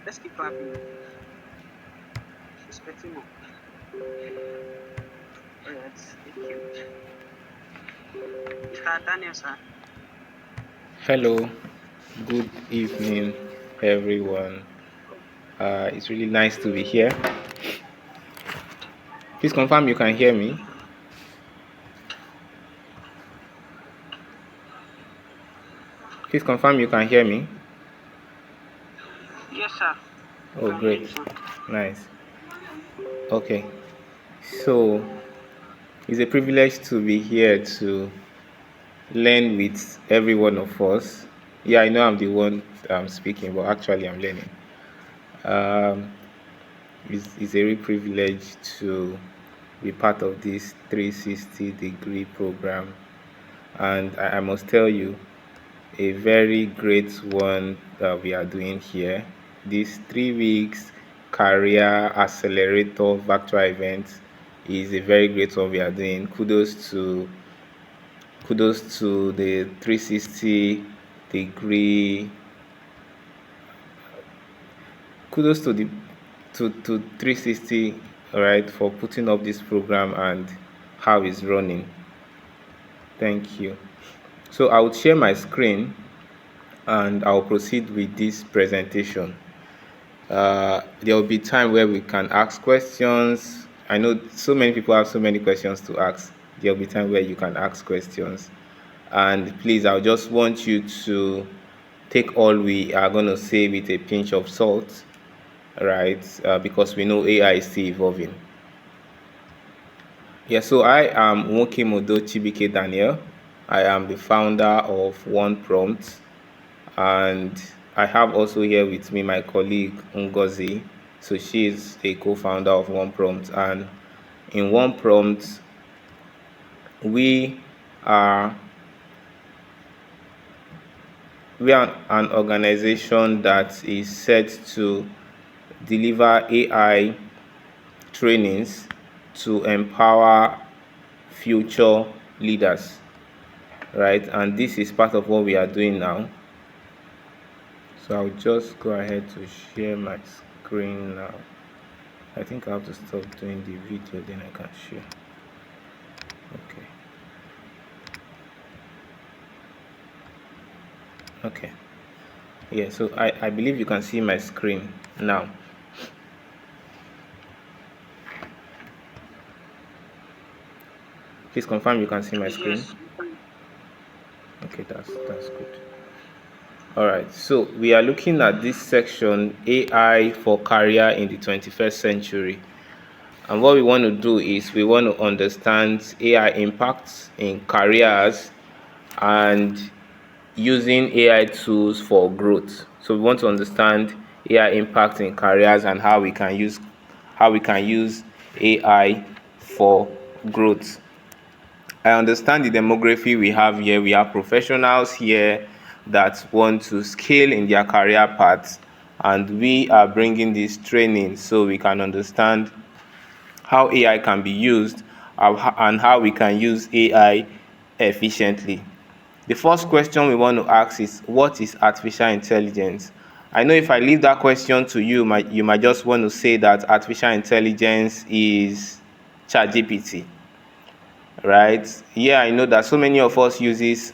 Let's keep clapping. Expecting more. Alright, thank you. Mr. Daniel, sir. Hello, good evening, everyone. It's really nice to be here. Please confirm you can hear me. Please confirm you can hear me. Yes, sir. Oh, I'm hearing you, great. sir. Nice. Okay. So, it's a privilege to be here to learn with every one of us. Yeah, I know I'm the one speaking, but actually, I'm learning. Um, it's a real privilege to be part of this 360-degree program. And I must tell you, a very great one that we are doing here. This 3 weeks career accelerator virtual event is a very great one we are doing. Kudos to the 360 degree, kudos to the to 360, all right, for putting up this program and how it's running. Thank you. So I will share my screen and I'll proceed with this presentation. There will be time where we can ask questions. I know so many people have so many questions to ask. There will be time where you can ask questions. And please, I just want you to take all we are going to say with a pinch of salt, right? Because we know AI is still evolving. Yeah, so I am Nwokimodo Chibike Daniel. I am the founder of One Prompt, and I have also here with me my colleague Ngozi. So she is a co-founder of One Prompt, and in One Prompt, we are we are an organization that is set to deliver AI trainings to empower future leaders, right? And this is part of what we are doing now. So I'll just go ahead to share my screen now. I think I have to stop doing the video, then I can share. Okay. Okay. Yeah, so I believe you can see my screen now. Please confirm you can see my screen. Yes. Okay, that's good. All right, so we are looking at this section, AI for career in the 21st century. And what we want to do is we want to understand AI impacts in careers and using AI tools for growth. So we want to understand AI impact in careers and how we can use AI for growth. I understand the demography we have here. We have professionals here that want to scale in their career paths, and we are bringing this training so we can understand how AI can be used and how we can use AI efficiently. The first question we want to ask is, what is artificial intelligence? I know if I leave that question to you, you might just want to say that artificial intelligence is ChatGPT, right? Yeah, I know that so many of us uses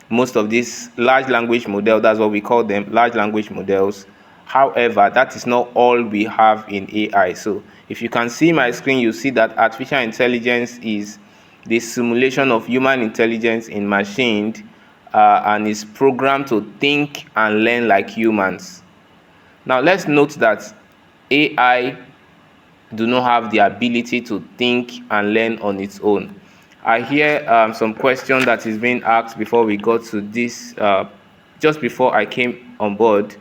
most of these large language model. That's what we call them, large language models. However, that is not all we have in AI. So if you can see my screen, you see that artificial intelligence is the simulation of human intelligence in machines, and is programmed to think and learn like humans. Now let's note that AI do not have the ability to think and learn on its own. I hear some question that is being asked before we got to this, just before I came on board,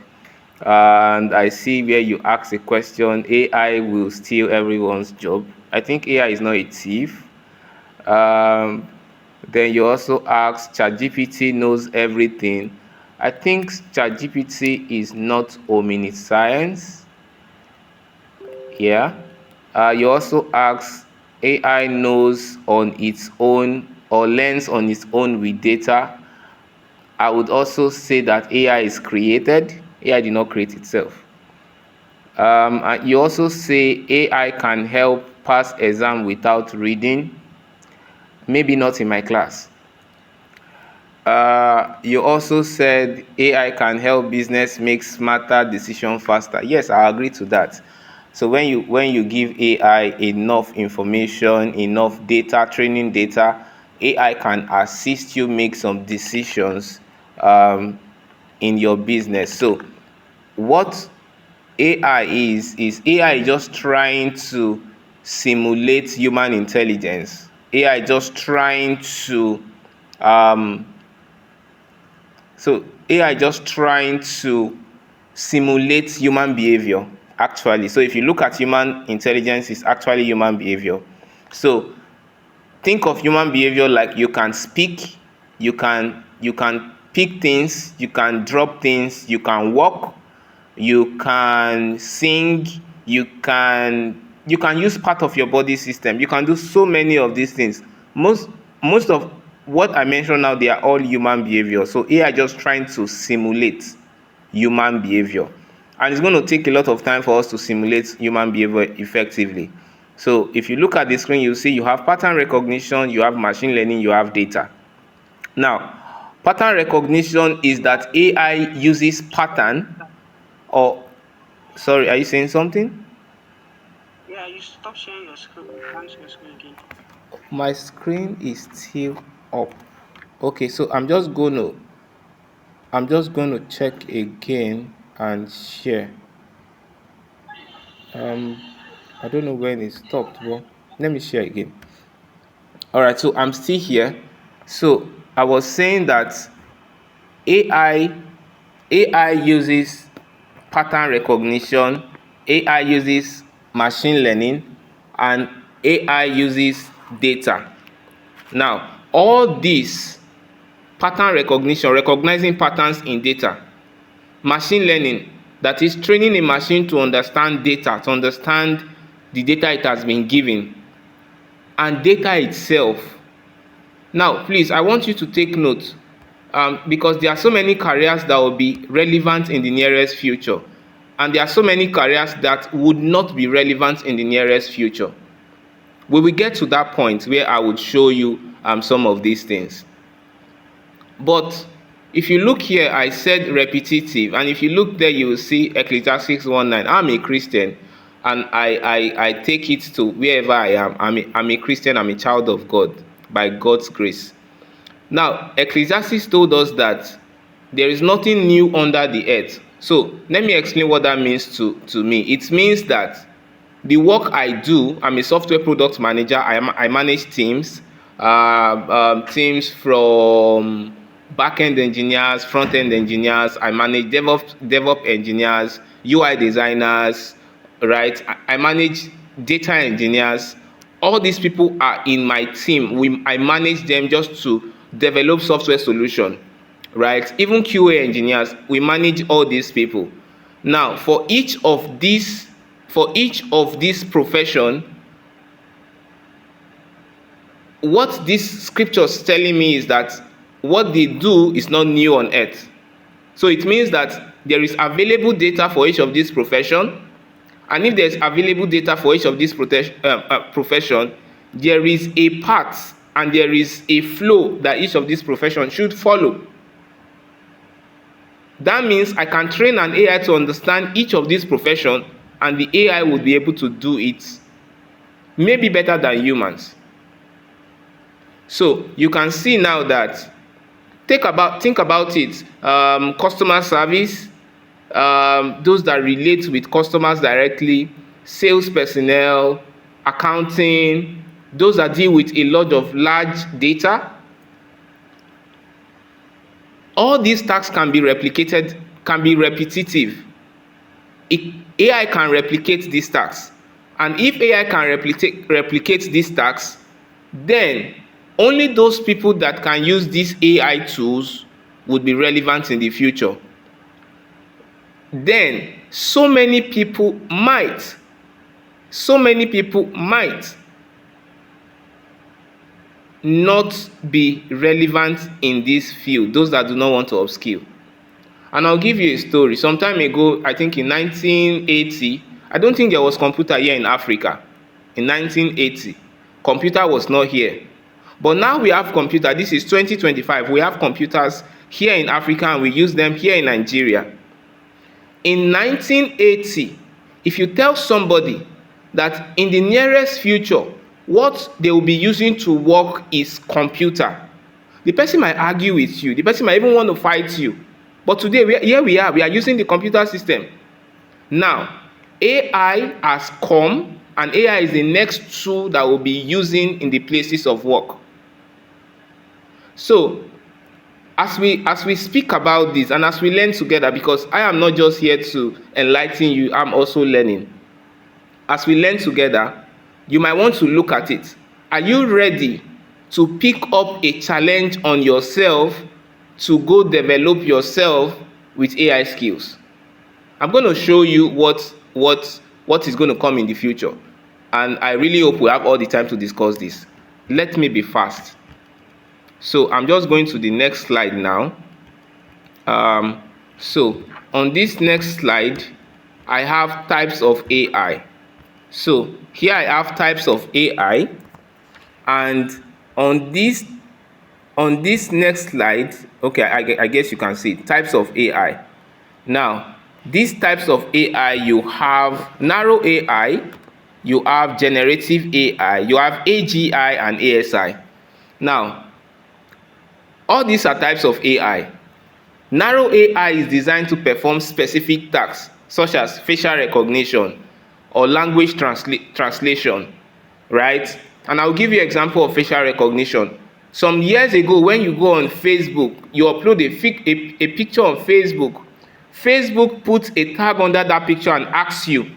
and I see where you ask a question, AI will steal everyone's job. I think AI is not a thief. Um, then you also ask, ChatGPT knows everything. I think ChatGPT is not omniscience. Yeah. You also ask, AI knows on its own or learns on its own with data. I would also say that AI is created. AI did not create itself. And you also say AI can help pass exam without reading. Maybe not in my class. You also said AI can help business make smarter decisions faster. Yes, I agree to that. So when you give AI enough information, enough data, training data, AI can assist you make some decisions in your business. So what AI is AI just trying to simulate human intelligence. AI just trying to um, so AI just trying to simulate human behavior actually. So if you look at human intelligence, it's actually human behavior. So think of human behavior like you can speak, you can pick things, you can drop things, you can walk, you can sing, you can use part of your body system, you can do so many of these things. Most of what I mentioned now, they are all human behavior. So AI just trying to simulate human behavior, and it's going to take a lot of time for us to simulate human behavior effectively. So if you look at the screen, you see you have pattern recognition, you have machine learning, you have data. Now pattern recognition is that AI uses pattern, or sorry, are you saying something? Yeah, you stop sharing your screen. You can't share your screen again. My screen is still up. Okay, so I'm just going to check again and share. um I don't know when it stopped, but let me share again. All right, so I'm still here. So I was saying that ai AI uses pattern recognition, AI uses machine learning, and AI uses data. Now all this, pattern recognition, recognizing patterns in data; machine learning, that is training a machine to understand data, to understand the data it has been given; and data itself. Now please, I want you to take note, because there are so many careers that will be relevant in the nearest future, and there are so many careers that would not be relevant in the nearest future. We will get to that point where I would show you some of these things. But if you look here, I said repetitive, and if you look there, you will see Ecclesiastes 1:9. I'm a Christian, and I take it to wherever I am. I'm a Christian, I'm a child of God by God's grace. Now Ecclesiastes told us that there is nothing new under the earth. So let me explain what that means to me. It means that the work I do, I'm a software product manager. I manage teams, teams from back-end engineers, front-end engineers. I manage DevOps engineers, UI designers, right? I manage data engineers. All these people are in my team. I manage them just to develop software solution, right? Even QA engineers, we manage all these people. Now for each of these profession, what this scripture is telling me is that what they do is not new on earth. So it means that there is available data for each of these profession, and if there is available data for each of these profession, there is a path and there is a flow that each of these profession should follow. That means I can train an AI to understand each of these profession, and the AI will be able to do it maybe better than humans. So you can see now that, think about it, customer service, those that relate with customers directly, sales personnel, accounting, those that deal with a lot of large data. All these tasks can be replicated, can be repetitive. AI can replicate these tasks, and if AI can replicate these tasks, then only those people that can use these AI tools would be relevant in the future. Then so many people might not be relevant in this field, those that do not want to upskill. And I'll give you a story. Some time ago, I think in 1980, I don't think there was computer here in Africa. In 1980, computer was not here. But now we have computer. This is 2025. We have computers here in Africa and we use them here in Nigeria. In 1980, if you tell somebody that in the nearest future, what they will be using to work is computer, the person might argue with you. The person might even want to fight you. But today, here we are using the computer system. Now, AI has come, and AI is the next tool that we'll be using in the places of work. So, as we speak about this and as we learn together, because I am not just here to enlighten you, I'm also learning. As we learn together, you might want to look at it. Are you ready to pick up a challenge on yourself to go develop yourself with AI skills? I'm going to show you what is going to come in the future, and I really hope we have all the time to discuss this. Let me be fast. So I'm just going to the next slide now. So on this next slide, I have types of AI. So here I have types of AI, and on this next slide, okay, I guess you can see types of AI. Now, these types of AI, you have narrow AI, you have generative AI, you have AGI and ASI. Now, all these are types of AI. Narrow AI is designed to perform specific tasks such as facial recognition or language translation, right? And I'll give you an example of facial recognition. Some years ago, when you go on Facebook, you upload a picture on Facebook. Facebook puts a tag under that picture and asks you,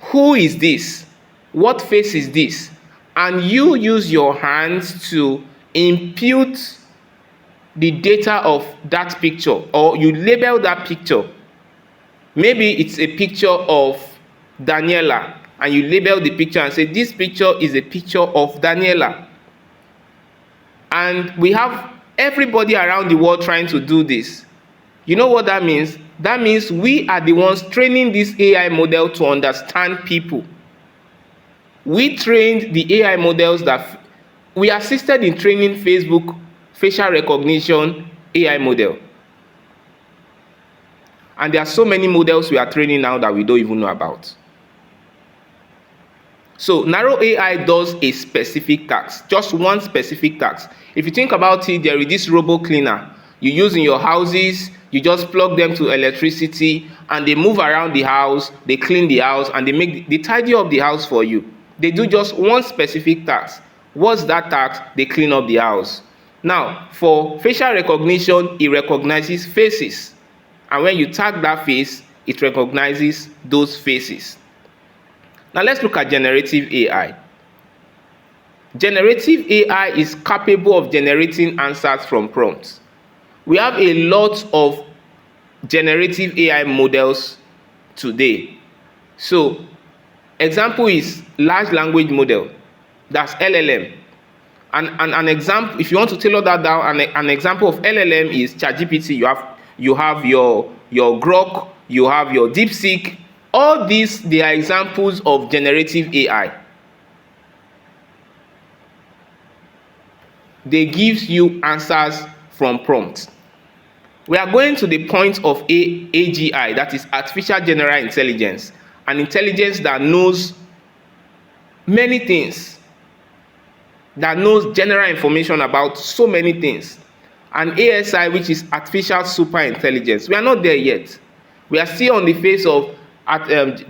who is this? What face is this? And you use your hands to impute the data of that picture, or you label that picture. Maybe it's a picture of Daniela, and you label the picture and say, this picture is a picture of Daniela. And we have everybody around the world trying to do this. You know what that means? That means we are the ones training this AI model to understand people. We trained the AI models we assisted in training Facebook facial recognition AI model. And there are so many models we are training now that we don't even know about. So narrow AI does a specific task, just one specific task. If you think about it, there is this robo cleaner you use in your houses. You just plug them to electricity and they move around the house, they clean the house, and they tidy up the house for you. They do just one specific task. What's that task? They clean up the house. Now, for facial recognition, it recognizes faces. And when you tag that face, it recognizes those faces. Now, let's look at generative AI. Generative AI is capable of generating answers from prompts. We have a lot of generative AI models today. So, example is large language model. That's LLM. And an example, if you want to tailor that down, an example of LLM is ChatGPT. You have your Grok, you have your DeepSeek. All these, they are examples of generative AI. They give you answers from prompts. We are going to the point of AGI, that is artificial general intelligence, an intelligence that knows many things, that knows general information about so many things. And ASI, which is artificial super intelligence. We are not there yet. We are still on the phase of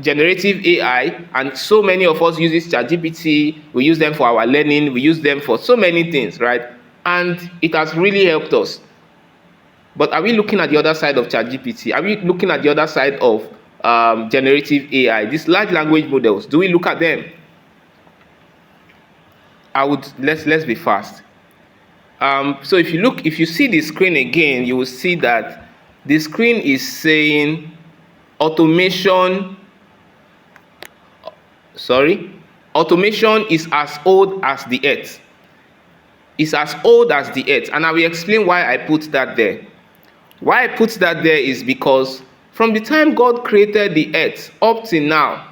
generative AI, and so many of us use ChatGPT. We use them for our learning. We use them for so many things, right? And it has really helped us. But are we looking at the other side of ChatGPT? Are we looking at the other side of generative AI? These large language models, do we look at them? Let's be fast. So if you see the screen again, you will see that the screen is saying automation is as old as the earth. It's as old as the earth, and I will explain why I put that there. Why I put that there is because from the time God created the earth up till now,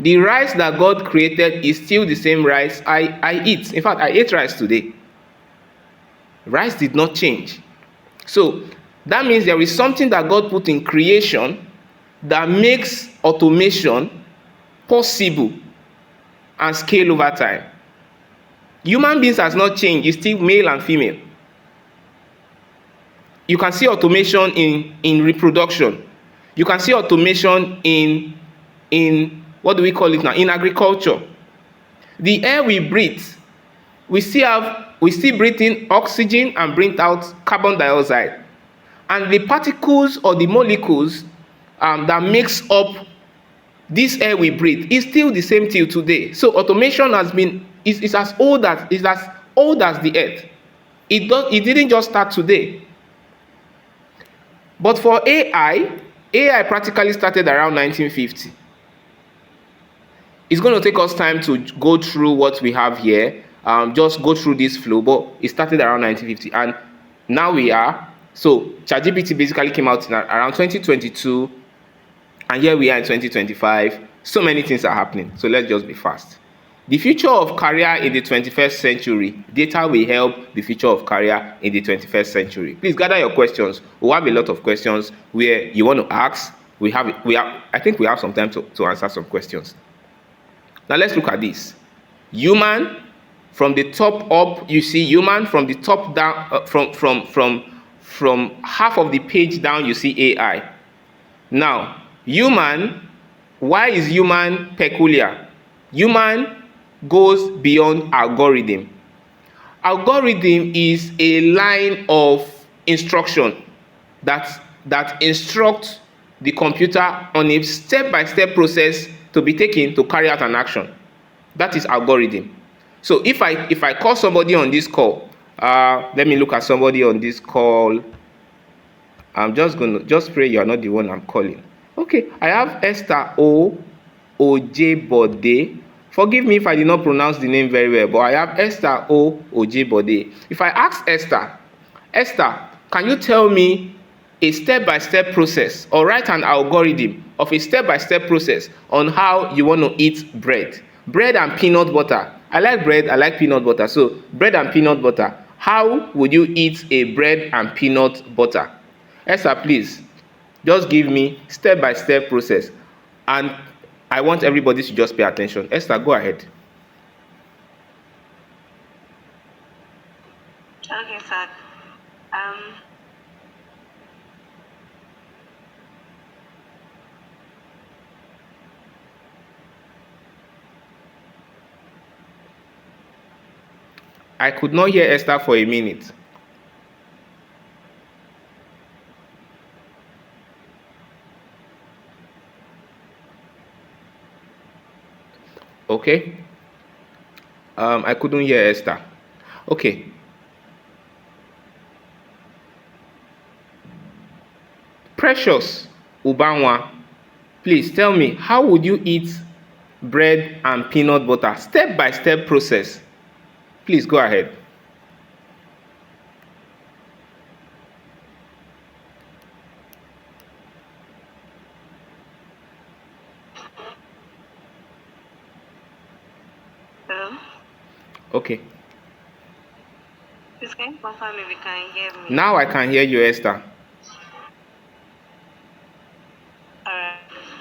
the rice that God created is still the same rice I eat. In fact, I ate rice today. Rice did not change. So that means there is something that God put in creation that makes automation possible and scale over time. Human beings has not changed. It's still male and female. You can see automation in reproduction. You can see automation in what do we call it now? In agriculture. The air we breathe, we still breathe in oxygen and breathe out carbon dioxide. And the particles or the molecules that makes up this air we breathe is still the same till today. So automation is as old as the earth. It didn't just start today. But for AI practically started around 1950. It's going to take us time to go through what we have here, just go through this flow, but it started around 1950, and now we are. So ChatGPT basically came out in around 2022, and here we are in 2025. So many things are happening, so let's just be fast. The future of career in the 21st century. Data will help the future of career in the 21st century. Please gather your questions. We have a lot of questions where you want to ask. I think we have some time to answer some questions. Now let's look at this. Human, from the top up, you see human. From the top down, from half of the page down, you see AI. Now, human, why is human peculiar? Human goes beyond algorithm. Algorithm is a line of instruction that instructs the computer on a step-by-step process to be taken to carry out an action. That is algorithm. So if I call somebody on this call, let me look at somebody on this call. I'm just pray you are not the one I'm calling. Okay, I have Esther Ojebode. Forgive me if I did not pronounce the name very well, but I have Esther Ojebode. If I ask Esther, can you tell me a step-by-step process or write an algorithm of a step-by-step process on how you want to eat bread and peanut butter? I like bread, I like peanut butter. So bread and peanut butter. How would you eat a bread and peanut butter? Esther, please, just give me step-by-step process. And I want everybody to just pay attention. Esther, go ahead. Okay, sir. I could not hear Esther for a minute. Okay. I couldn't hear Esther. Okay. Precious Ubanwa, please tell me, how would you eat bread and peanut butter? Step-by-step process. Please go ahead. Hello? Okay. Please can you confirm if you can hear me? Now I can hear you, Esther. Alright.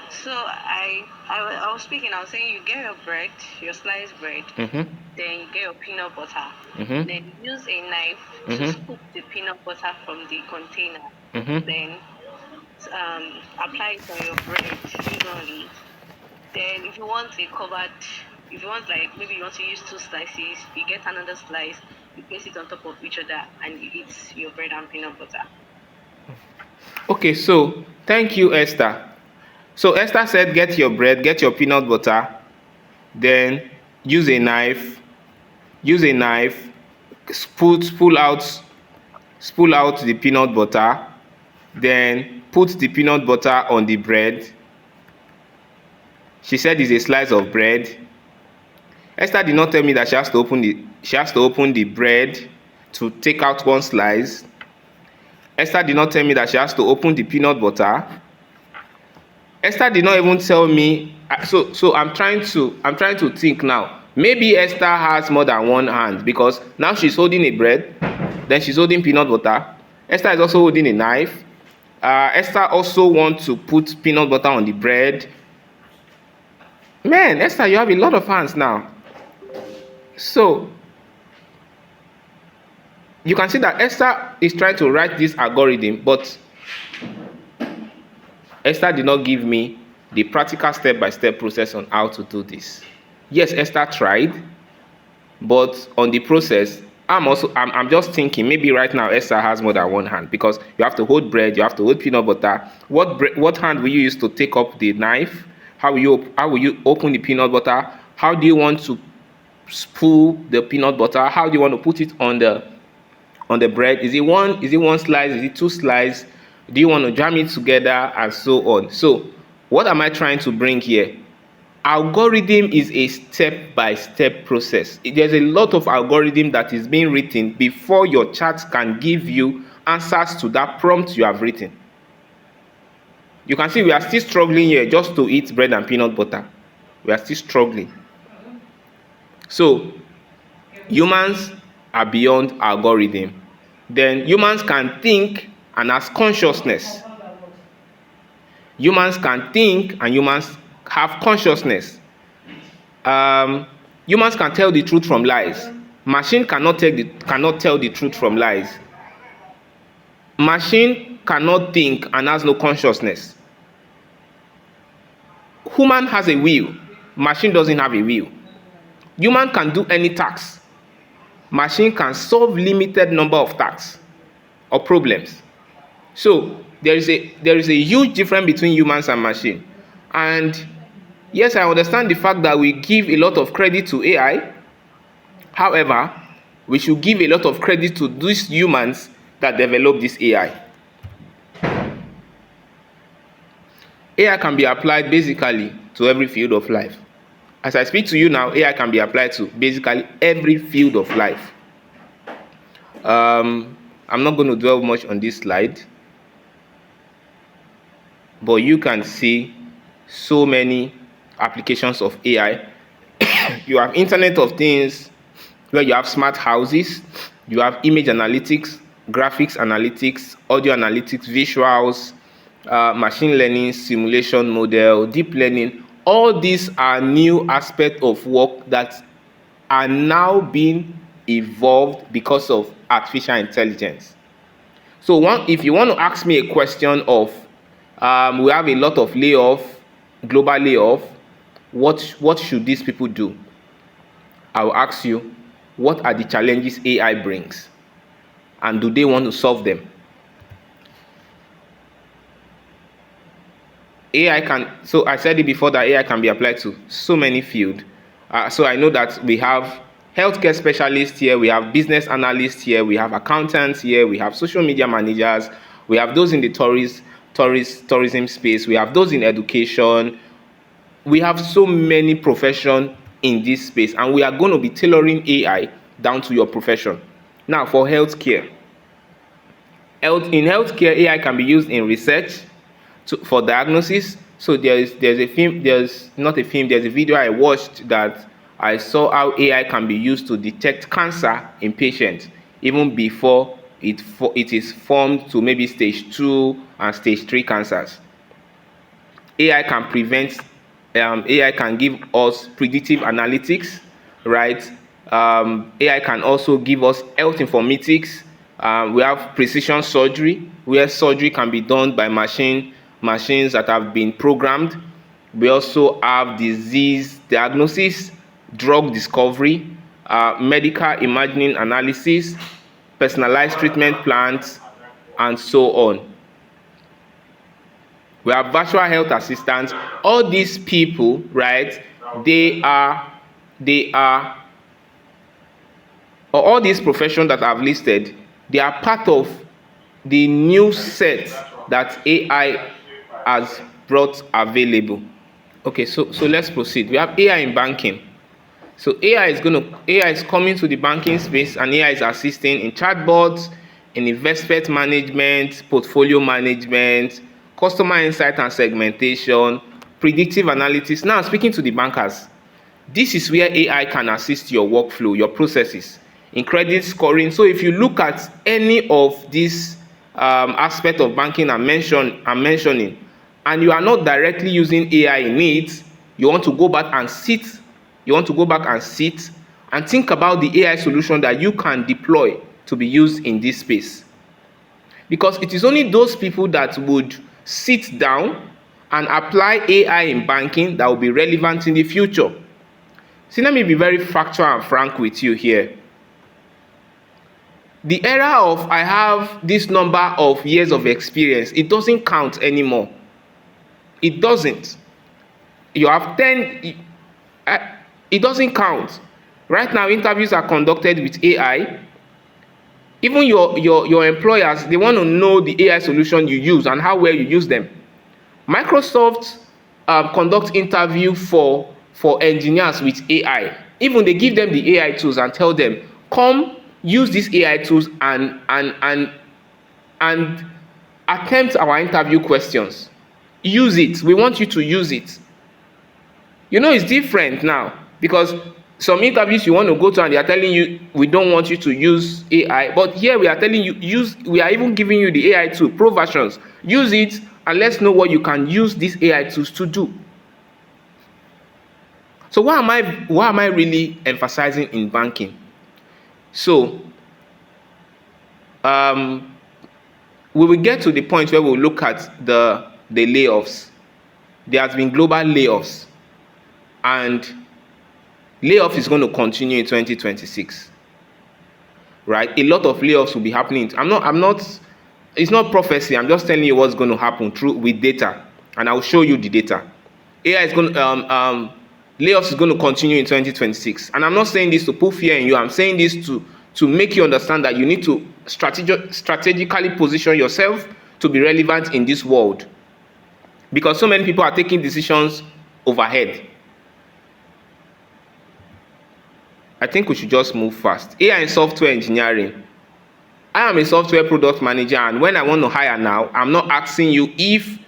So I was speaking, I was saying you get your bread, your sliced bread, then you get your peanut butter. Then use a knife to scoop the peanut butter from the container. Then apply it on your bread evenly. Then if you want like maybe you want to use 2 slices, you get another slice, you place it on top of each other, and you eat your bread and peanut butter. Okay, so thank you, Esther. So Esther said, get your bread, get your peanut butter, then use a knife, spool out the peanut butter, then put the peanut butter on the bread. She said it's a slice of bread. Esther did not tell me that she has to open the bread to take out one slice. Esther did not tell me that she has to open the peanut butter. Esther did not even tell me. So I'm trying to think now. Maybe Esther has more than one hand, because now she's holding a bread, then she's holding peanut butter. Esther is also holding a knife. Esther also wants to put peanut butter on the bread. Man, Esther, you have a lot of hands now. So you can see that Esther is trying to write this algorithm, but Esther did not give me the practical step-by-step process on how to do this. Yes, Esther tried, but on the process, I'm just thinking maybe right now Esther has more than one hand, because you have to hold bread, you have to hold peanut butter. What hand will you use to take up the knife? How will you open the peanut butter? How do you want to spool the peanut butter? How do you want to put it on the bread? Is it one slice? Is it two slices? Do you want to jam it together, and so on? So what am I trying to bring here? Algorithm is a step-by-step process. There's a lot of algorithm that is being written before your chat can give you answers to that prompt you have written. You can see we are still struggling here just to eat bread and peanut butter. We are still struggling. So humans are beyond algorithm. Then humans can think and has consciousness. Humans can think and humans have consciousness. Humans can tell the truth from lies. Machine cannot tell the truth from lies. Machine cannot think and has no consciousness. Human has a will. Machine doesn't have a will. Human can do any task. Machine can solve limited number of tasks or problems. So there is a huge difference between humans and machine. And yes, I understand the fact that we give a lot of credit to AI. However, we should give a lot of credit to these humans that develop this AI. AI can be applied basically to every field of life. As I speak to you now, AI can be applied to basically every field of life. I'm not going to dwell much on this slide, but you can see so many applications of AI. You have Internet of Things, where you have smart houses, you have image analytics, graphics analytics, audio analytics, visuals, machine learning, simulation model, deep learning. All these are new aspects of work that are now being evolved because of artificial intelligence. So if you want to ask me a question of, we have a lot of layoff, global layoff, what should these people do? I will ask you, what are the challenges AI brings? And do they want to solve them? So I said it before that AI can be applied to so many fields. So I know that we have healthcare specialists here, we have business analysts here, we have accountants here, we have social media managers, we have those in the tourism space, we have those in education. We have so many professions in this space, and we are going to be tailoring AI down to your profession. Now, for healthcare. In healthcare, AI can be used in research for diagnosis. So there's a video I watched that I saw how AI can be used to detect cancer in patients even before it is formed to maybe stage 2 and stage 3 cancers. AI can give us predictive analytics, right? AI can also give us health informatics. We have precision surgery, where surgery can be done by machines that have been programmed. We also have disease diagnosis, drug discovery, medical imaging analysis, personalized treatment plans, and so on. We have virtual health assistants. All these people, right, all these professions that I've listed, they are part of the new set that AI has brought available. Okay, so let's proceed. We have AI in banking. So AI is coming to the banking space, and AI is assisting in chatbots, in investment management, portfolio management, customer insight and segmentation, predictive analytics. Now, speaking to the bankers, this is where AI can assist your workflow, your processes, in credit scoring. So if you look at any of these aspect of banking I'm mentioning, and you are not directly using AI in it, you want to go back and sit and think about the AI solution that you can deploy to be used in this space. Because it is only those people that would sit down and apply AI in banking that will be relevant in the future. See, let me be very factual and frank with you here. The era of I have this number of years of experience, it doesn't count anymore. It doesn't. You have 10, it doesn't count. Right now, interviews are conducted with AI. Even your employers, they want to know the AI solution you use and how well you use them. Microsoft conduct interview for engineers with AI. Even they give them the AI tools and tell them, come use these AI tools and attempt our interview questions. Use it. We want you to use it. You know, it's different now, because some interviews you want to go to and they are telling you, we don't want you to use AI. But here we are telling you, we are even giving you the AI tool, pro versions. Use it and let's know what you can use these AI tools to do. So why am I really emphasizing in banking? So we will get to the point where we'll look at the layoffs. There has been global layoffs, and layoff is going to continue in 2026. Right? A lot of layoffs will be happening. It's not prophecy. I'm just telling you what's going to happen with data, and I'll show you the data. AI is going to layoffs is going to continue in 2026, and I'm not saying this to put fear in you. I'm saying this to make you understand that you need to strategically position yourself to be relevant in this world, because so many people are taking decisions overhead. I think we should just move fast. AI and software engineering. I am a software product manager, and when I want to hire now, I'm not asking you if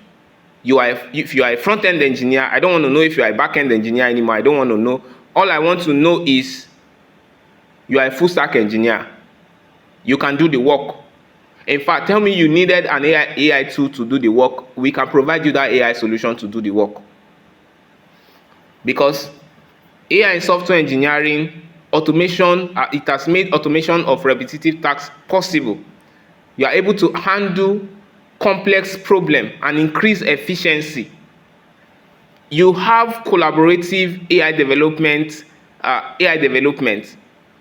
you are a front-end engineer. I don't want to know if you are a back-end engineer anymore. I don't want to know. All I want to know is you are a full-stack engineer. You can do the work. In fact, tell me you needed an AI tool to do the work. We can provide you that AI solution to do the work. Because AI and software engineering, automation, it has made automation of repetitive tasks possible. You are able to handle complex problem and increase efficiency. You have collaborative AI development,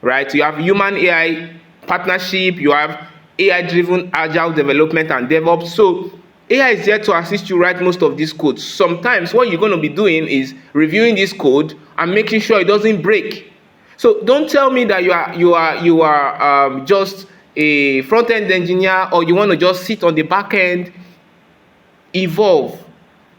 right? You have human AI partnership, you have AI-driven agile development and DevOps. So AI is there to assist you write most of these codes. Sometimes what you're going to be doing is reviewing this code and making sure it doesn't break. So don't tell me that you are just a front-end engineer, or you want to just sit on the back end. Evolve.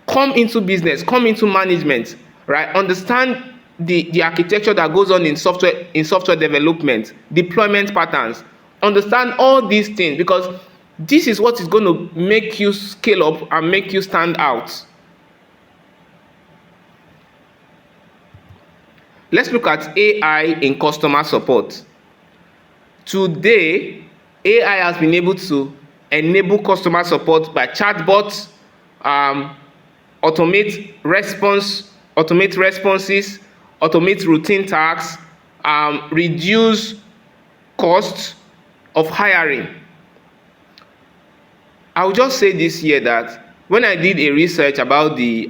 Come into business, come into management, right? Understand the architecture that goes on in software development, deployment patterns. Understand all these things, because this is what is going to make you scale up and make you stand out. Let's look at AI in customer support. Today, AI has been able to enable customer support by chatbots, automate responses, automate routine tasks, reduce costs of hiring. I will just say this here that when I did a research about the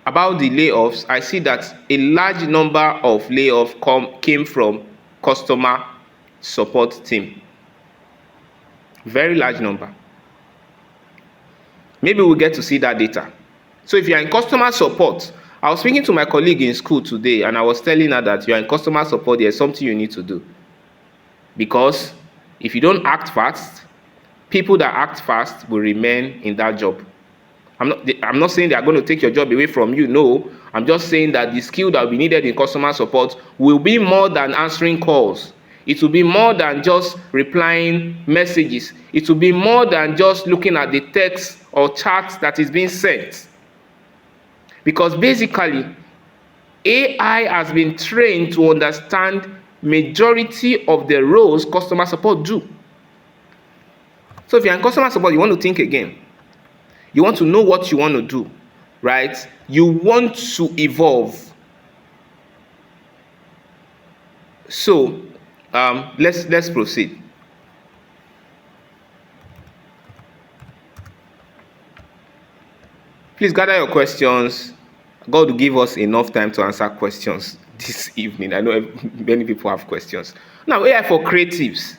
layoffs, I see that a large number of layoffs came from customer support team. Very large number. Maybe we'll get to see that data. So if you're in customer support, I was speaking to my colleague in school today, and I was telling her that you're in customer support, there's something you need to do. Because if you don't act fast, people that act fast will remain in that job. I'm not saying they are going to take your job away from you. No, I'm just saying that the skill that will be needed in customer support will be more than answering calls. It will be more than just replying messages. It will be more than just looking at the text or chat that is being sent. Because basically, AI has been trained to understand majority of the roles customer support do. So if you're in customer support, you want to think again. You want to know what you want to do, right? You want to evolve. So let's proceed. Please gather your questions. God will give us enough time to answer questions this evening. I know many people have questions. Now, AI for creatives.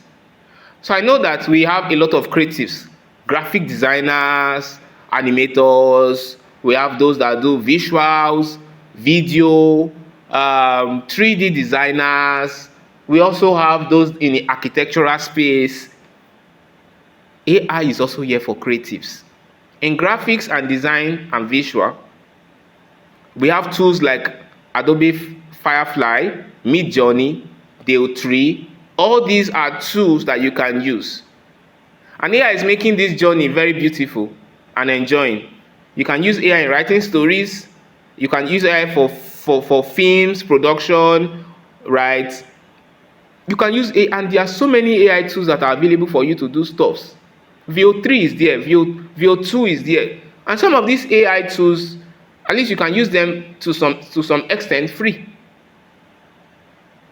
So I know that we have a lot of creatives, graphic designers, animators. We have those that do visuals, video, 3D designers. We also have those in the architectural space. AI is also here for creatives. In graphics and design and visual, we have tools like Adobe Firefly, Midjourney, Dale3. All these are tools that you can use. And AI is making this journey very beautiful and enjoying. You can use AI in writing stories. You can use AI for films, production, right? You can use AI, and there are so many AI tools that are available for you to do stuff. VO3 is there, VO2 is there. And some of these AI tools, at least you can use them to some extent free.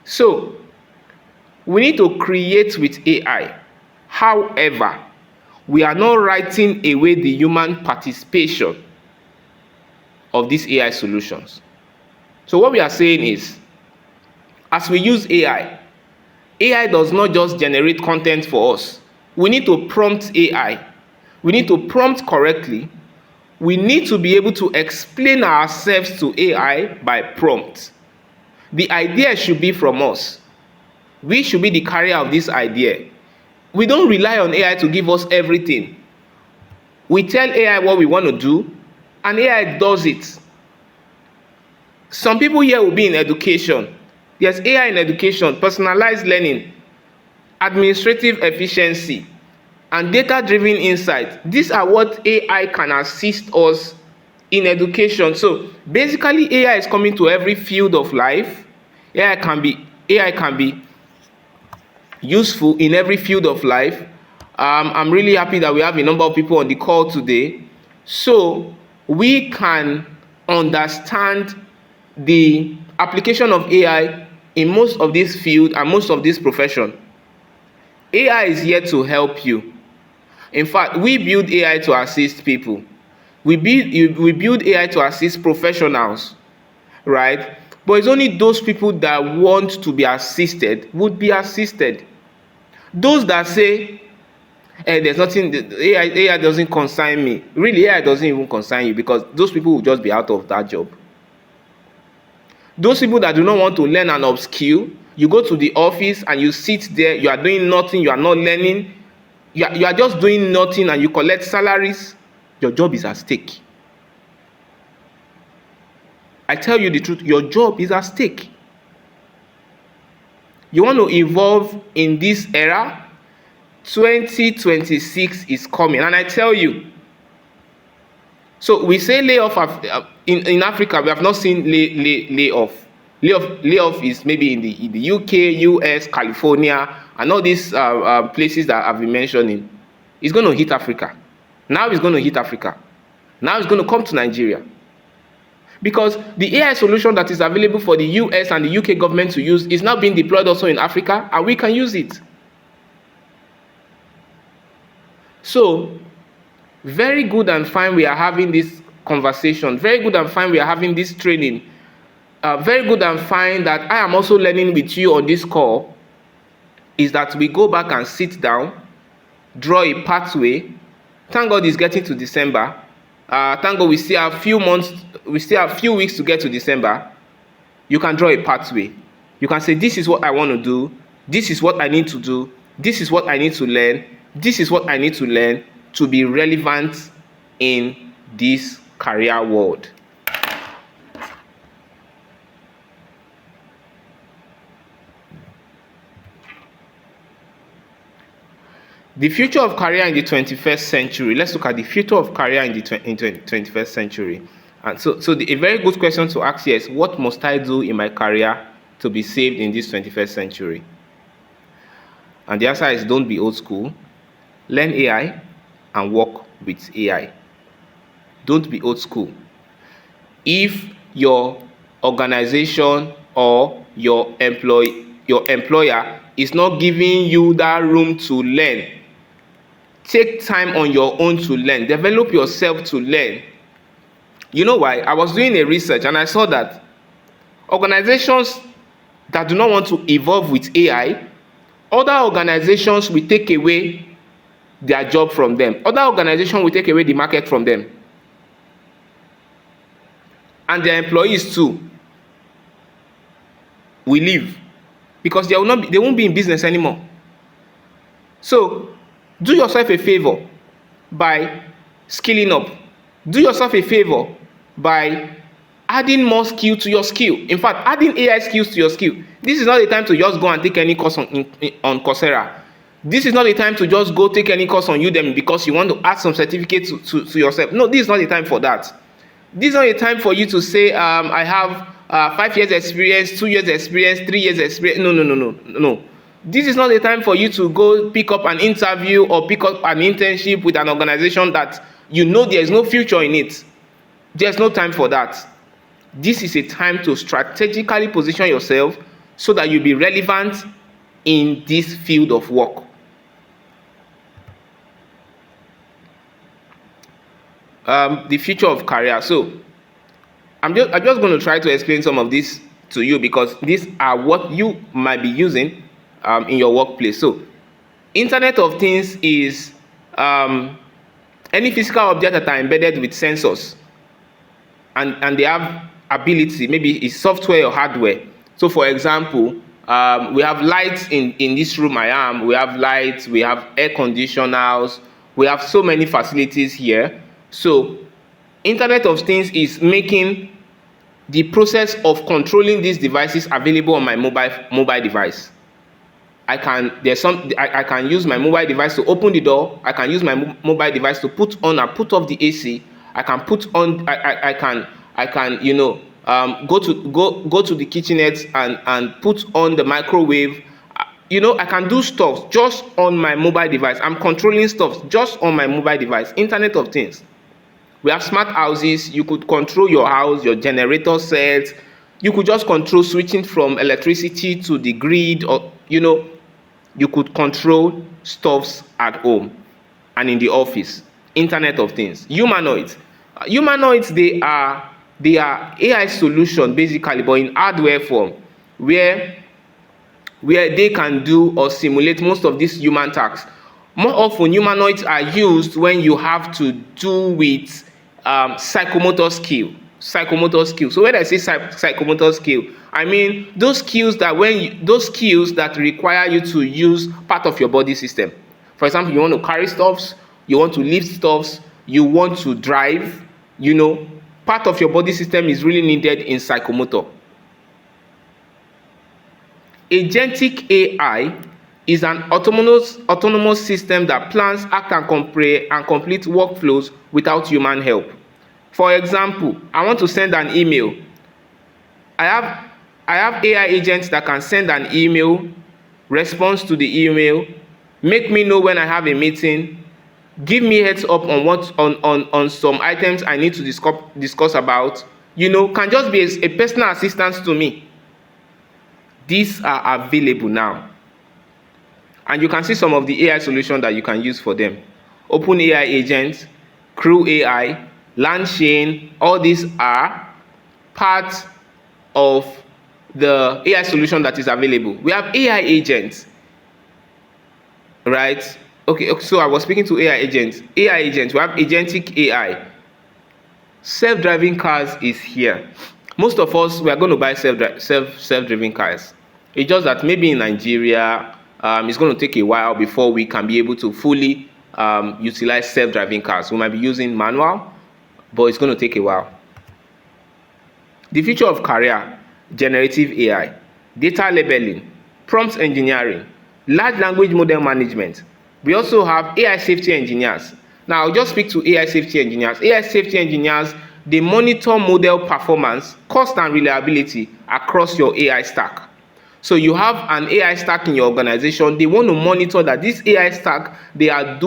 So we need to create with AI. However, we are not writing away the human participation of these AI solutions. So what we are saying is, as we use AI, AI does not just generate content for us. We need to prompt AI. We need to prompt correctly. We need to be able to explain ourselves to AI by prompt. The idea should be from us. We should be the carrier of this idea. We don't rely on AI to give us everything. We tell AI what we want to do, and AI does it. Some people here will be in education. There's AI in education, personalized learning, administrative efficiency, and data-driven insight. These are what AI can assist us in education. So basically, AI is coming to every field of life. AI can be useful in every field of life. I'm really happy that we have a number of people on the call today, so we can understand the application of AI in most of this field and most of this profession. AI is here to help you. In fact, we build AI to assist people. We build AI to assist professionals, right? But it's only those people that want to be assisted would be assisted. Those that say, there's nothing, AI doesn't concern me. Really, AI doesn't even concern you, because those people will just be out of that job. Those people that do not want to learn and upskill, you go to the office and you sit there, you are doing nothing, you are not learning, you are just doing nothing, and you collect salaries. Your job is at stake. I tell you the truth, your job is at stake. You want to evolve in this era. 2026 is coming, and I tell you. So we say layoff in Africa. We have not seen layoff. Layoff is maybe in the UK, US, California, and all these places that I've been mentioning. It's going to hit Africa. Now it's going to hit Africa. Now it's going to come to Nigeria. Because the AI solution that is available for the US and the UK government to use is now being deployed also in Africa, and we can use it. So, very good and fine we are having this conversation. Very good and fine we are having this training. Very good and fine that I am also learning with you on this call, is that we go back and sit down, draw a pathway. Thank God it's getting to December. Thank God we still have a few weeks to get to December. You can draw a pathway. You can say, this is what I want to do. This is what I need to do. This is what I need to learn. This is what I need to learn to be relevant in this career world. The future of career in the 21st century. Let's look at the future of career in the 21st century. And a very good question to ask here is, what must I do in my career to be saved in this 21st century? And the answer is, don't be old school. Learn AI and work with AI. Don't be old school. If your organization or your employer is not giving you that room to learn, take time on your own to learn. Develop yourself to learn. You know why? I was doing a research and I saw that organizations that do not want to evolve with AI, other organizations will take away their job from them. Other organizations will take away the market from them. And their employees too will leave because they won't be in business anymore. So do yourself a favor by skilling up. Do yourself a favor by adding more skill to your skill. In fact, adding AI skills to your skill. This is not the time to just go and take any course on Coursera. This is not the time to just go take any course on Udemy because you want to add some certificates to yourself. No, this is not the time for that. This is not a time for you to say, I have 5 years experience, 2 years experience, 3 years experience. No. This is not the time for you to go pick up an interview or pick up an internship with an organization that you know there is no future in it. There's no time for that. This is a time to strategically position yourself so that you'll be relevant in this field of work. The future of career. So I'm just going to try to explain some of this to you because these are what you might be using in your workplace. So Internet of Things is any physical object that are embedded with sensors and they have ability, maybe it's software or hardware. So for example, we have lights in this room we have lights, we have air conditioners, we have so many facilities here. So Internet of Things is making the process of controlling these devices available on my mobile device. I can use my mobile device to open the door. I can use my mobile device to put on and put off the AC. I can put on. I can go to the kitchenette and put on the microwave. I can do stuff just on my mobile device. I'm controlling stuff just on my mobile device. Internet of Things. We have smart houses. You could control your house, your generator sets. You could just control switching from electricity to the grid, or you could control stuffs at home and in the office. Internet of Things. Humanoids, they are AI solution basically, but in hardware form, where they can do or simulate most of these human tasks. More often, humanoids are used when you have to do with psychomotor skill. So when I say psychomotor skill, I mean those skills that require you to use part of your body system. For example, you want to carry stuffs, you want to lift stuffs, you want to drive. Part of your body system is really needed in psychomotor. Agentic AI is an autonomous system that plans, acts, and complete workflows without human help. For example, I want to send an email. I have AI agents that can send an email, response to the email, make me know when I have a meeting, give me heads up on some items I need to discuss about. Can just be a personal assistant to me. These are available now. And you can see some of the AI solutions that you can use for them. OpenAI agents, Crew AI, LangChain, all these are part of the AI solution that is available. We have AI agents, right? Okay, so I was speaking to AI agents. We have agentic AI. Self-driving cars is here. Most of us, we are going to buy self-driving cars. It's just that maybe in Nigeria, it's going to take a while before we can be able to fully utilize self-driving cars. We might be using manual, but it's going to take a while. The future of career: generative AI, data labeling, prompt engineering, large language model management, We also have AI safety engineers. Now, I'll just speak to AI safety engineers. AI safety engineers, they monitor model performance, cost, and reliability across your AI stack. So you have an AI stack in your organization. They want to monitor that this AI stack, they are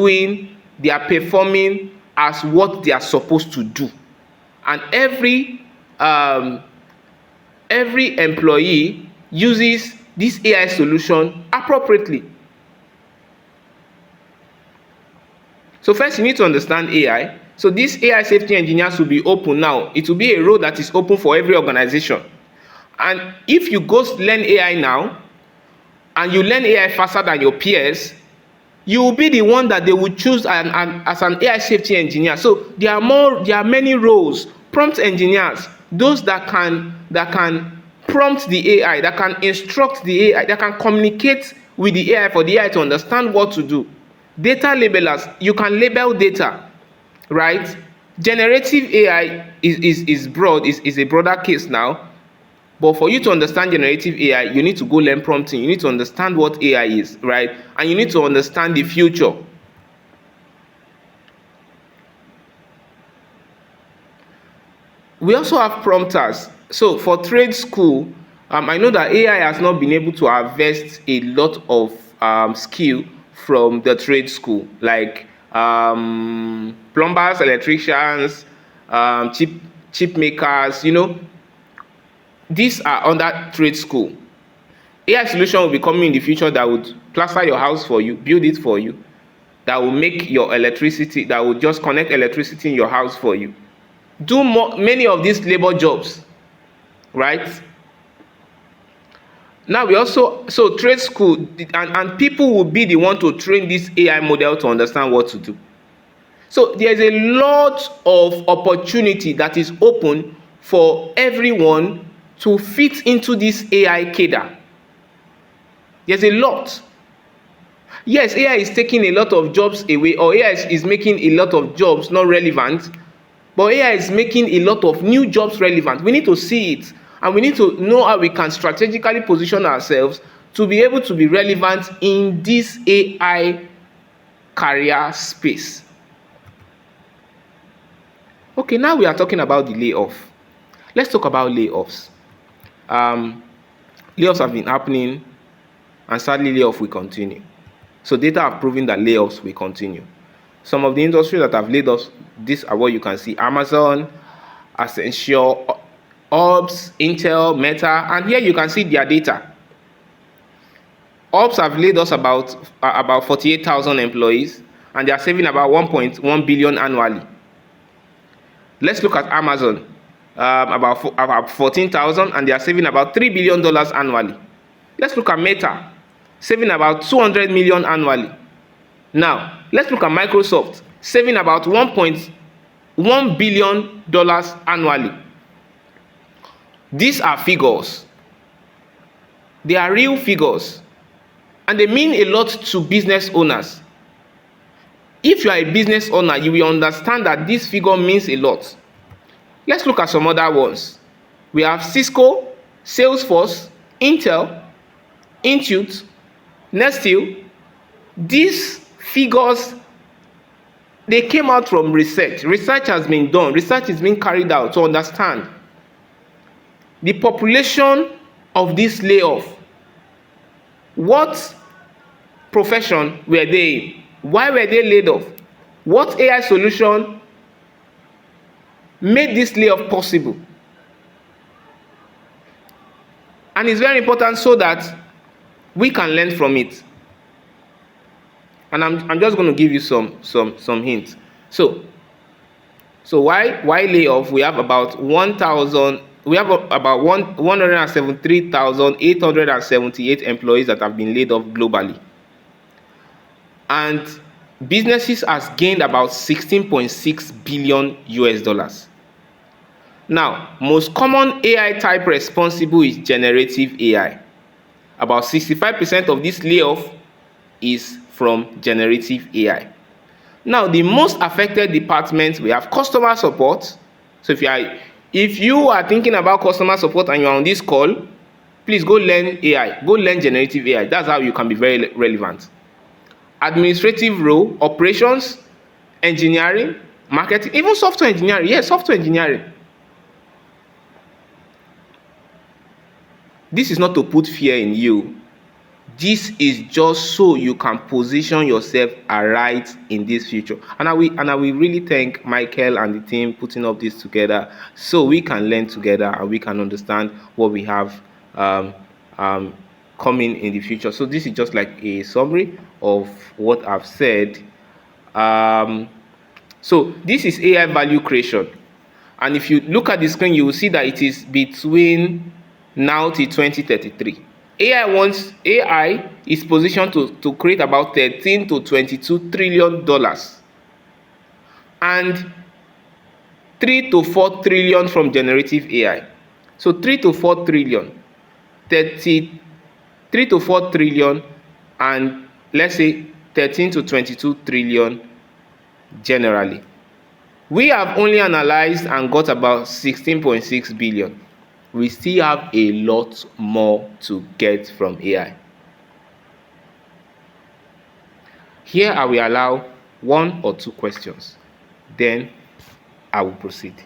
performing as what they are supposed to do. And every employee uses this AI solution appropriately. So first, you need to understand AI. So these AI safety engineers will be open now. It will be a role that is open for every organization. And if you go learn AI now, and you learn AI faster than your peers, you will be the one that they will choose as an AI safety engineer. So there are many roles. Prompt engineers, those that can prompt the AI, that can instruct the AI, that can communicate with the AI for the AI to understand what to do. Data labelers, you can label data, right? Generative AI is broad, is a broader case now. But for you to understand generative AI, you need to go learn prompting. You need to understand what AI is, right? And you need to understand the future. We also have prompters. So for trade school, I know that AI has not been able to harvest a lot of skill from the trade school, like plumbers, electricians, chip makers, these are under trade school. AI solution will be coming in the future that would plaster your house for you, build it for you, that will make your electricity, that will just connect electricity in your house for you. Do many of these labor jobs, right? Now so trade school, and people will be the one to train this AI model to understand what to do. So there's a lot of opportunity that is open for everyone to fit into this AI cadre. There's a lot. Yes, AI is taking a lot of jobs away, or AI is making a lot of jobs not relevant, but AI is making a lot of new jobs relevant. We need to see it, and we need to know how we can strategically position ourselves to be able to be relevant in this AI career space. Okay, now we are talking about the layoff. Let's talk about layoffs. Layoffs have been happening, and sadly layoffs will continue. So data have proven that layoffs will continue. Some of the industries that have laid off, these are what you can see: Amazon, Accenture, Orbs, Intel, Meta, and here you can see their data. Orbs have laid off about 48,000 employees, and they are saving about 1.1 billion annually. Let's look at Amazon. About 14,000, and they are saving about $3 billion annually. Let's look at Meta, saving about 200 million annually. Now, let's look at Microsoft, saving about $1.1 billion annually. These are figures. They are real figures, and they mean a lot to business owners. If you are a business owner, you will understand that this figure means a lot. Let's look at some other ones. We have Cisco, Salesforce, Intel, Intuit, Nestle. These figures, they came out from research. Research has been done. Research is being carried out to understand the population of this layoff. What profession were they in? Why were they laid off? What AI solution made this layoff possible? And it's very important so that we can learn from it. And I'm just going to give you some hints. So why layoff? We have about 173,878 employees that have been laid off globally. And businesses has gained about $16.6 billion. Now, most common AI type responsible is generative AI. About 65% of this layoff is from generative AI. Now, the most affected departments, we have customer support. So if you are thinking about customer support and you're on this call, please go learn AI. Go learn generative AI. That's how you can be very relevant. administrative role, operations, engineering, marketing, even software engineering. Yes, software engineering. This is not to put fear in you. This is just so you can position yourself aright in this future. And I will really thank Michael and the team putting up this together so we can learn together and we can understand what we have coming in the future. So this is just like a summary of what I've said. So this is AI value creation. And if you look at the screen, you will see that it is between now till 2033. AI is positioned to create about 13 to 22 trillion dollars and 3 to 4 trillion from generative AI. So 3 to 4 trillion, 33 to 4 trillion, and let's say 13 to 22 trillion generally. We have only analyzed and got about 16.6 billion. We still have a lot more to get from AI. Here I will allow 1 or 2 questions. Then I will proceed.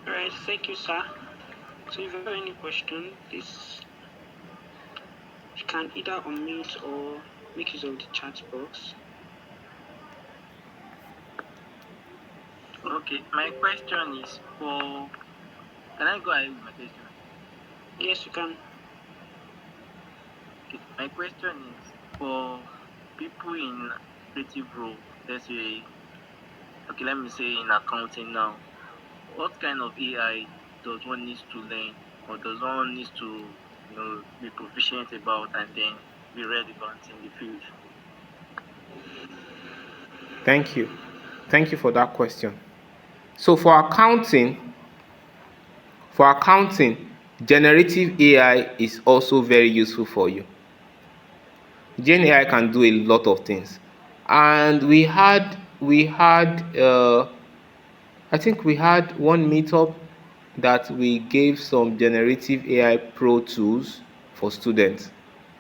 Alright, thank you, sir. So if you have any question, please you can either unmute or make use of the chat box. Okay, my question is for. Can I go ahead with my question? Yes, you can. Okay, my question is for people in creative role. Let's say, okay, let me say in accounting now. What kind of AI does one need to learn, or does one need to, be proficient about and then be relevant in the field? Thank you. Thank you for that question. So for accounting, generative AI is also very useful for you. Gen AI can do a lot of things. And I think we had one meetup that we gave some generative AI pro tools for students.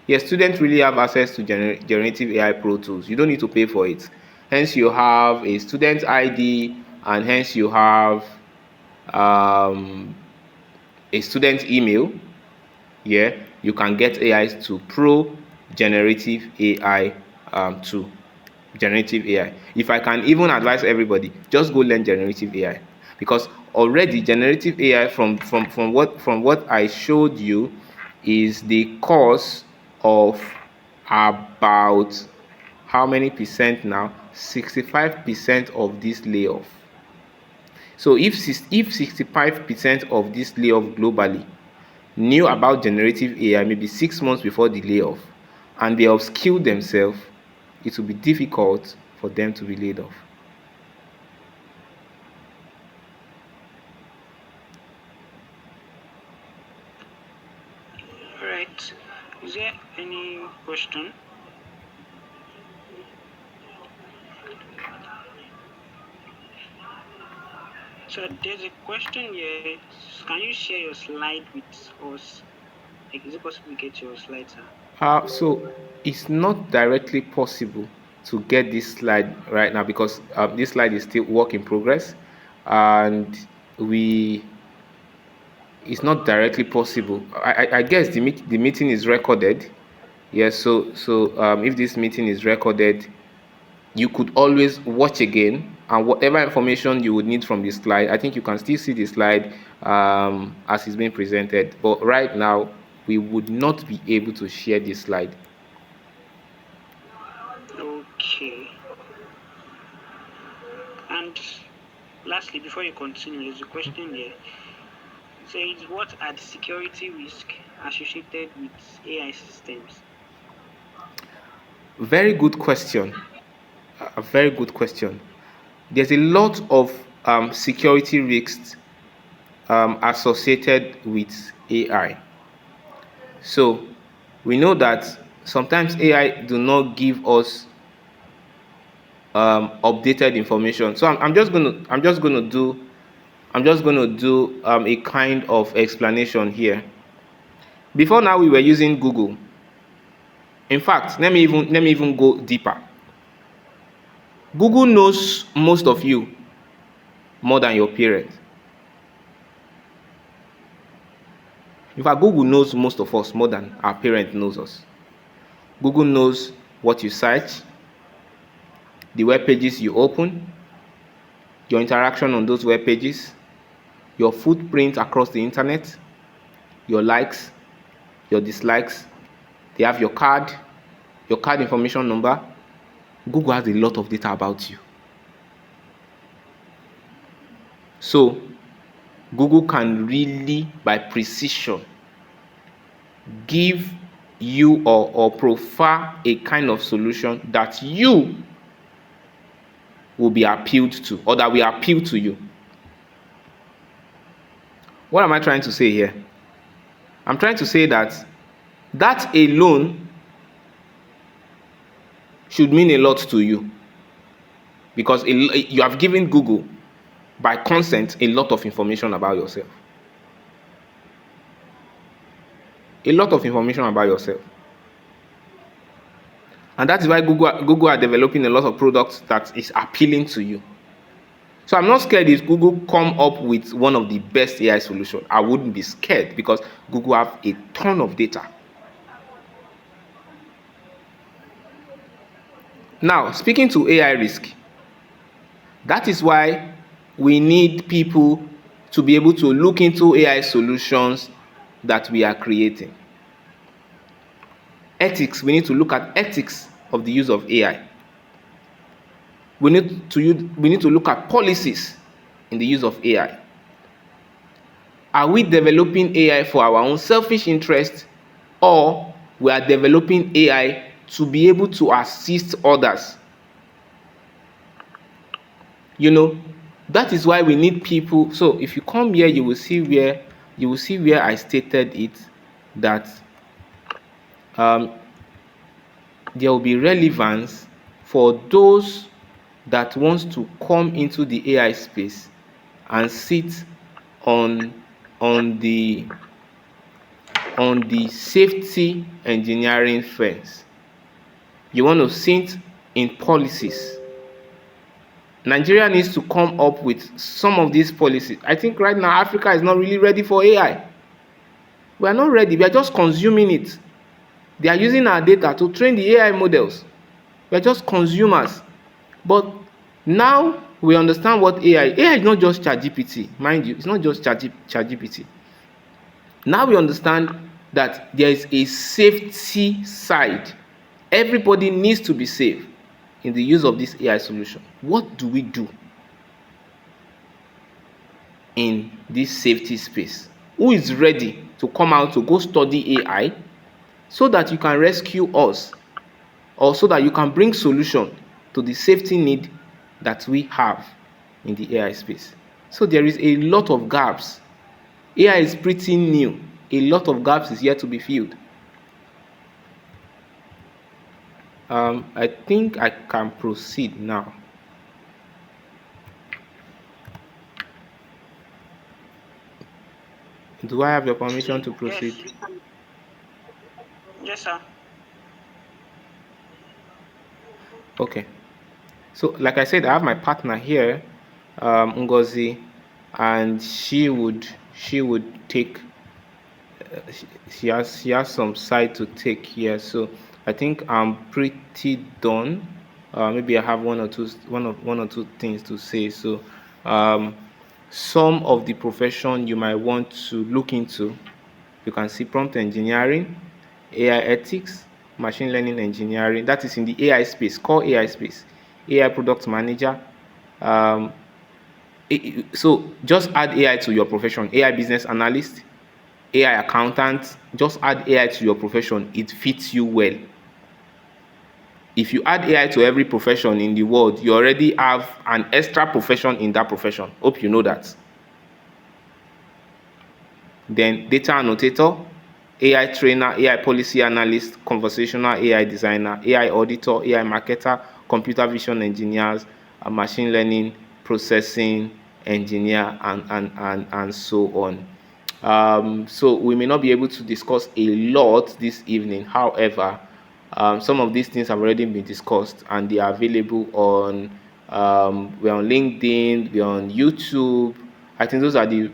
Yes, students really have access to generative AI pro tools. You don't need to pay for it. Hence, you have a student ID, and hence you have a student email. Yeah, you can get AI to pro generative AI to generative AI. If I can even advise everybody, just go learn generative AI, because already generative AI from what I showed you is the cause of about how many percent now? 65% of this layoff. So if 65% of this layoff globally knew about generative AI maybe 6 months before the layoff and they upskill themselves, it will be difficult for them to be laid off. Alright, is there any question? So there's a question here. Can you share your slide with us? Like, is it possible to get your slides, sir? So it's not directly possible to get this slide right now because this slide is still work in progress, and it's not directly possible. I guess the meeting is recorded. Yes, so if this meeting is recorded, you could always watch again, and whatever information you would need from the slide, I think you can still see the slide as it's being presented. But right now, we would not be able to share this slide. Okay. And lastly, before you continue, there's a question here. It says, what are the security risks associated with AI systems? Very good question. A very good question. There's a lot of security risks associated with AI. So we know that sometimes AI do not give us updated information. So I'm just gonna do I'm just going to do a kind of explanation here. Before now, we were using Google. In fact, let me even go deeper. Google knows most of you more than your parents. In fact, Google knows most of us more than our parent knows us. Google knows what you search, the web pages you open, your interaction on those web pages, your footprint across the internet, your likes, your dislikes. They have your card information number. Google has a lot of data about you. So Google can really, by precision, give you or profile a kind of solution that you will be appealed to, or that will appeal to you. What am I trying to say here? I'm trying to say that alone should mean a lot to you, because you have given Google, by consent, a lot of information about yourself. A lot of information about yourself. And that is why Google are developing a lot of products that is appealing to you. So I'm not scared if Google come up with one of the best AI solutions. I wouldn't be scared, because Google have a ton of data. Now, speaking to AI risk, that is why we need people to be able to look into AI solutions that we are creating. Ethics, we need to look at ethics of the use of AI. We need to look at policies in the use of AI. Are we developing AI for our own selfish interest, or we are developing AI to be able to assist others? That is why we need people. So if you come here, you will see where I stated it, that there will be relevance for those that wants to come into the AI space and sit on the safety engineering fence. You want to sit in policies. Nigeria needs to come up with some of these policies. I think right now Africa is not really ready for AI. We are not ready. We are just consuming it. They are using our data to train the AI models. We are just consumers. But now we understand what AI is not just ChatGPT, mind you. It's not just ChatGPT. Now we understand that there is a safety side. Everybody needs to be safe in the use of this AI solution. What do we do in this safety space? Who is ready to come out to go study AI so that you can rescue us, or so that you can bring solution to the safety need that we have in the AI space? So there is a lot of gaps. AI is pretty new. A lot of gaps is yet to be filled. I think I can proceed now. Do I have your permission to proceed? Yes, sir. Okay. So, like I said, I have my partner here, Ngozi, and she would take. She has some side to take here. So I think I'm pretty done. Maybe I have one or two things to say. So some of the profession you might want to look into, you can see prompt engineering, AI ethics, machine learning engineering. That is in the AI space, core AI space. AI product manager. So just add AI to your profession. AI business analyst, AI accountant. Just add AI to your profession. It fits you well. If you add AI to every profession in the world, you already have an extra profession in that profession. Hope you know that. Then data annotator, AI trainer, AI policy analyst, conversational AI designer, AI auditor, AI marketer, computer vision engineers, machine learning, processing engineer, and so on. So we may not be able to discuss a lot this evening. However, some of these things have already been discussed, and they are available on we're on LinkedIn, we're on YouTube. I think those are the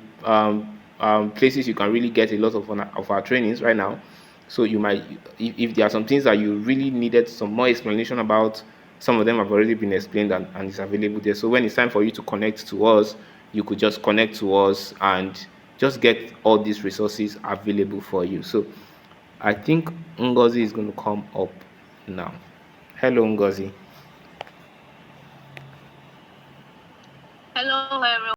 places you can really get a lot of our trainings right now. So you might, if there are some things that you really needed some more explanation about, some of them have already been explained, and it's available there. So when it's time for you to connect to us, you could just connect to us and just get all these resources available for you. So I think Ngozi is going to come up now. Hello, Ngozi.